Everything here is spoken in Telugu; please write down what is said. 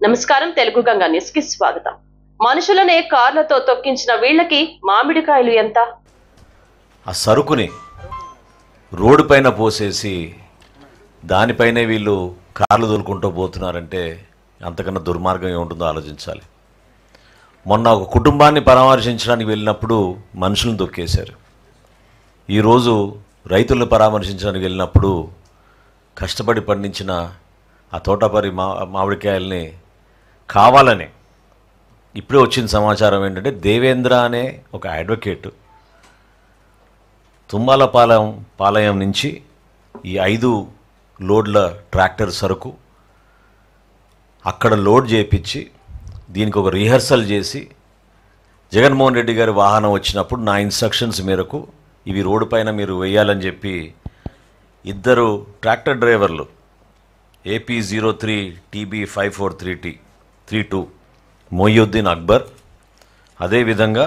నమస్కారం, తెలుగు గంగా న్యూస్ కి స్వాగతం. మనుషులనే కార్లతో తొక్కించిన వీళ్ళకి మామిడికాయలు ఎంత? ఆ సరుకుని రోడ్డు పైన పోసేసి దానిపైనే వీళ్ళు కార్లు తోలుకుంటూ పోతున్నారంటే అంతకన్నా దుర్మార్గం ఏముంటుందో ఆలోచించాలి. మొన్న ఒక కుటుంబాన్ని పరామర్శించడానికి వెళ్ళినప్పుడు మనుషులను తొక్కేశారు. ఈరోజు రైతులను పరామర్శించడానికి వెళ్ళినప్పుడు కష్టపడి పండించిన ఆ తోటపరి మామిడికాయల్ని కావాలని, ఇప్పుడే వచ్చిన సమాచారం ఏంటంటే దేవేంద్ర అనే ఒక అడ్వకేటు పాలయం నుంచి ఈ 5 లోడ్ల ట్రాక్టర్ సరుకు అక్కడ లోడ్ చేయించి దీనికి ఒక రిహర్సల్ చేసి జగన్మోహన్ రెడ్డి గారి వాహనం వచ్చినప్పుడు నా ఇన్స్ట్రక్షన్స్ మేరకు ఇవి రోడ్డు పైన మీరు వేయాలని చెప్పి 2 ట్రాక్టర్ డ్రైవర్లు AP03 TB543T32 మొయ్యుద్దీన్ అక్బర్, అదేవిధంగా